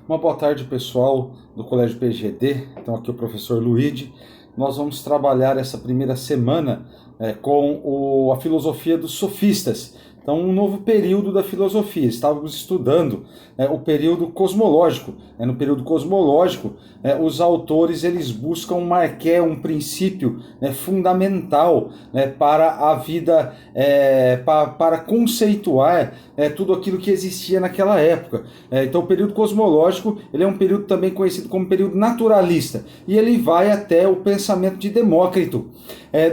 Uma boa tarde, pessoal do Colégio PGD. Então, aqui é o professor Luigi. Nós vamos trabalhar essa primeira semana com a filosofia dos sofistas. Então, um novo período da filosofia. Estávamos estudando o período cosmológico. No período cosmológico, os autores eles buscam um princípio fundamental para a vida, para conceituar tudo aquilo que existia naquela época. Então, o período cosmológico ele é um período também conhecido como período naturalista. E ele vai até o pensamento de Demócrito.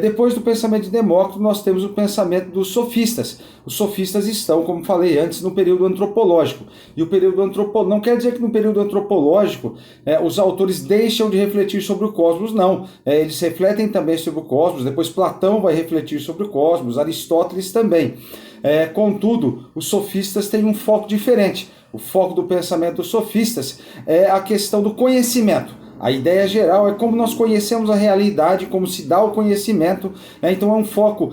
Depois do pensamento de Demócrito, nós temos o pensamento dos sofistas. Os sofistas estão, como falei antes, no período antropológico. E o período antropológico não quer dizer que no período antropológico os autores deixam de refletir sobre o cosmos, não. Eles refletem também sobre o cosmos, depois Platão vai refletir sobre o cosmos, Aristóteles também. Contudo, os sofistas têm um foco diferente. O foco do pensamento dos sofistas é a questão do conhecimento. A ideia geral é como nós conhecemos a realidade, como se dá o conhecimento, então é um foco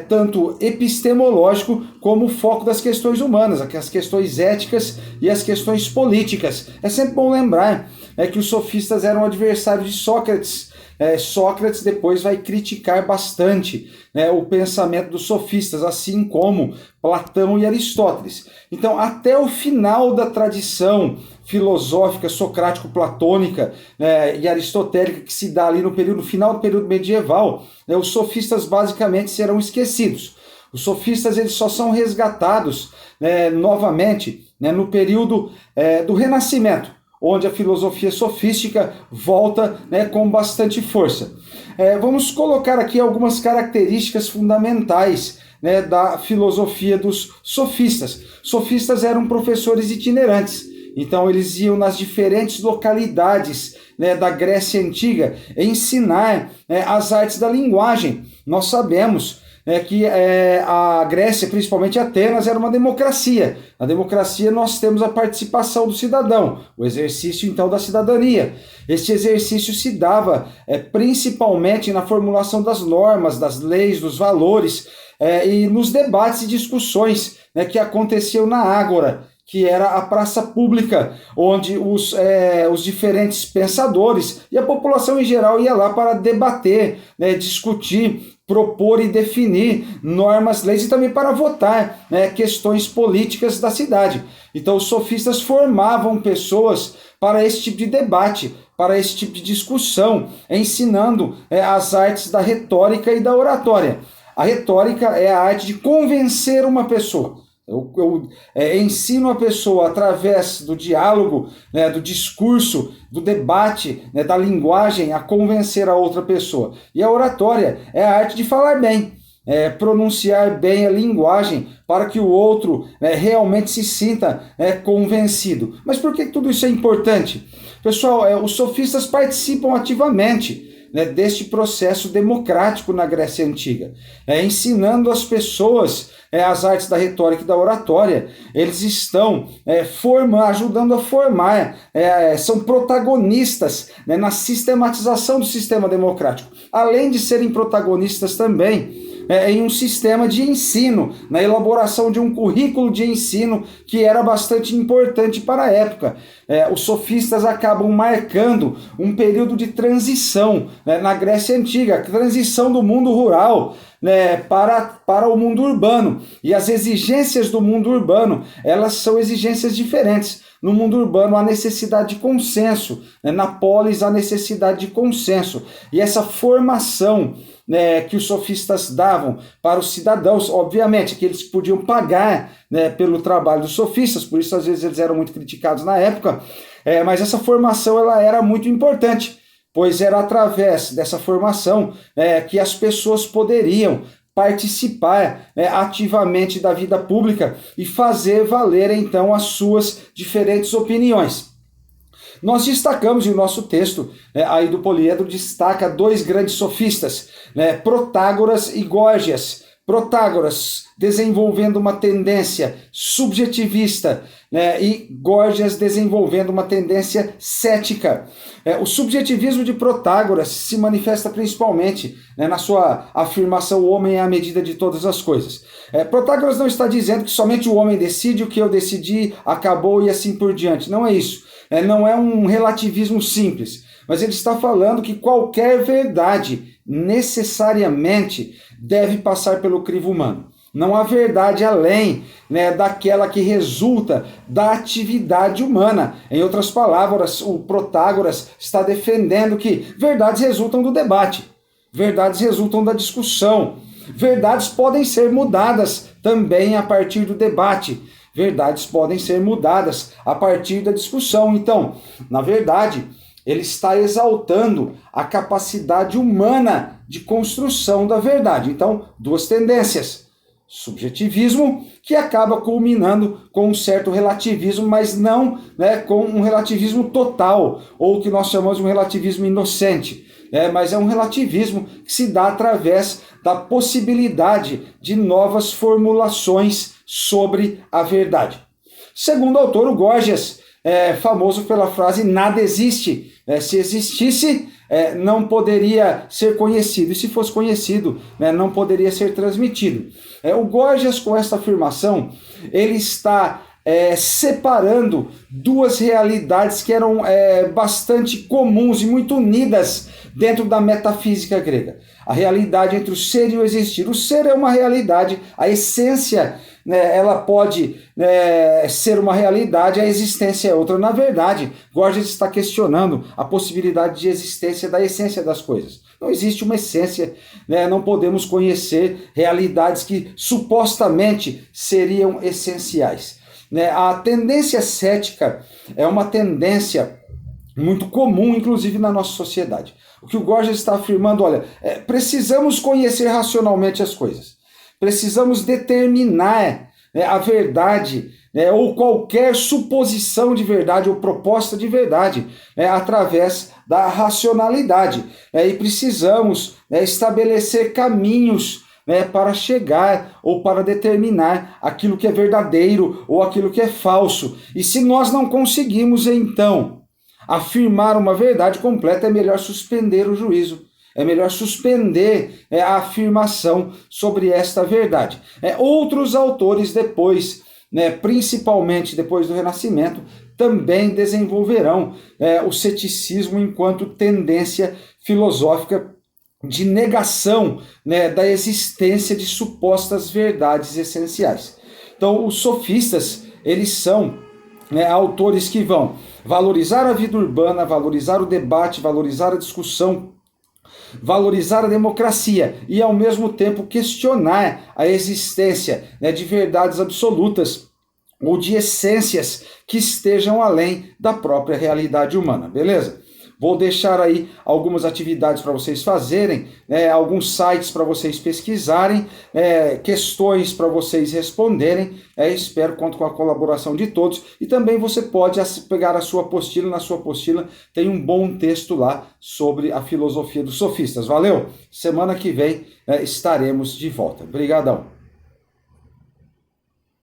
tanto epistemológico como o foco das questões humanas, as questões éticas e as questões políticas. É sempre bom lembrar que os sofistas eram adversários de Sócrates. Sócrates depois vai criticar bastante o pensamento dos sofistas, assim como Platão e Aristóteles. Então, até o final da tradição filosófica socrático-platônica e aristotélica que se dá ali no final do período medieval, os sofistas basicamente serão esquecidos. Os sofistas eles só são resgatados novamente no período do Renascimento, onde a filosofia sofística volta com bastante força. Vamos colocar aqui algumas características fundamentais da filosofia dos sofistas. Sofistas eram professores itinerantes, então eles iam nas diferentes localidades da Grécia Antiga ensinar as artes da linguagem. Nós sabemos que a Grécia, principalmente Atenas, era uma democracia. Na democracia nós temos a participação do cidadão, o exercício então da cidadania. Este exercício se dava principalmente na formulação das normas, das leis, dos valores e nos debates e discussões que aconteciam na Ágora, que era a praça pública, onde os diferentes pensadores e a população em geral ia lá para debater, discutir, propor e definir normas, leis e também para votar questões políticas da cidade. Então os sofistas formavam pessoas para esse tipo de debate, para esse tipo de discussão, ensinando as artes da retórica e da oratória. A retórica é a arte de convencer uma pessoa. Eu ensino a pessoa através do diálogo, do discurso, do debate, da linguagem, a convencer a outra pessoa. E a oratória é a arte de falar bem, pronunciar bem a linguagem para que o outro realmente se sinta convencido. Mas por que tudo isso é importante? Pessoal, os sofistas participam ativamente deste processo democrático na Grécia Antiga, ensinando as pessoas as artes da retórica e da oratória. Eles estão ajudando a formar, são protagonistas na sistematização do sistema democrático, além de serem protagonistas também em um sistema de ensino, na elaboração de um currículo de ensino que era bastante importante para a época. Os sofistas acabam marcando um período de transição na Grécia Antiga, a transição do mundo rural para o mundo urbano. E as exigências do mundo urbano, elas são exigências diferentes. No mundo urbano há necessidade de consenso, na polis há necessidade de consenso. E essa formação que os sofistas davam para os cidadãos, obviamente que eles podiam pagar pelo trabalho dos sofistas, por isso às vezes eles eram muito criticados na época, mas essa formação ela era muito importante, pois era através dessa formação que as pessoas poderiam participar ativamente da vida pública e fazer valer então as suas diferentes opiniões. Nós destacamos, e o nosso texto aí do Poliedro destaca dois grandes sofistas, Protágoras e Górgias. Protágoras desenvolvendo uma tendência subjetivista, né, e Górgias desenvolvendo uma tendência cética. O subjetivismo de Protágoras se manifesta principalmente, né, na sua afirmação: o homem é a medida de todas as coisas. Protágoras não está dizendo que somente o homem decide, o que eu decidi acabou e assim por diante. Não é isso. Não é um relativismo simples, mas ele está falando que qualquer verdade necessariamente deve passar pelo crivo humano. Não há verdade além, né, daquela que resulta da atividade humana. Em outras palavras, o Protágoras está defendendo que verdades resultam do debate, verdades resultam da discussão, verdades podem ser mudadas também a partir do debate, verdades podem ser mudadas a partir da discussão. Então, na verdade, ele está exaltando a capacidade humana de construção da verdade. Então, duas tendências: subjetivismo, que acaba culminando com um certo relativismo, mas não, né, com um relativismo total, ou o que nós chamamos de um relativismo inocente. Mas é um relativismo que se dá através da possibilidade de novas formulações sobre a verdade. Segundo o autor, o Górgias, famoso pela frase "nada existe". Se existisse, não poderia ser conhecido, e se fosse conhecido, não poderia ser transmitido. O Górgias, com esta afirmação, ele está separando duas realidades que eram bastante comuns e muito unidas dentro da metafísica grega. A realidade entre o ser e o existir. O ser é uma realidade, a essência, ela pode ser uma realidade, a existência é outra. Na verdade, Górgias está questionando a possibilidade de existência da essência das coisas. Não existe uma essência, não podemos conhecer realidades que supostamente seriam essenciais. A tendência cética é uma tendência muito comum, inclusive na nossa sociedade. O que o Górgias está afirmando: olha, precisamos conhecer racionalmente as coisas, precisamos determinar a verdade, ou qualquer suposição de verdade ou proposta de verdade, através da racionalidade, e precisamos estabelecer caminhos para chegar ou para determinar aquilo que é verdadeiro ou aquilo que é falso. E se nós não conseguimos, então, afirmar uma verdade completa, é melhor suspender o juízo, é melhor suspender a afirmação sobre esta verdade. Outros autores depois, principalmente depois do Renascimento, também desenvolverão o ceticismo enquanto tendência filosófica de negação, da existência de supostas verdades essenciais. Então, os sofistas, eles são autores que vão valorizar a vida urbana, valorizar o debate, valorizar a discussão, valorizar a democracia e, ao mesmo tempo, questionar a existência de verdades absolutas ou de essências que estejam além da própria realidade humana, beleza? Vou deixar aí algumas atividades para vocês fazerem, alguns sites para vocês pesquisarem, questões para vocês responderem. Espero conto com a colaboração de todos. E também você pode pegar a sua apostila. Na sua apostila tem um bom texto lá sobre a filosofia dos sofistas. Valeu? Semana que vem estaremos de volta. Obrigadão.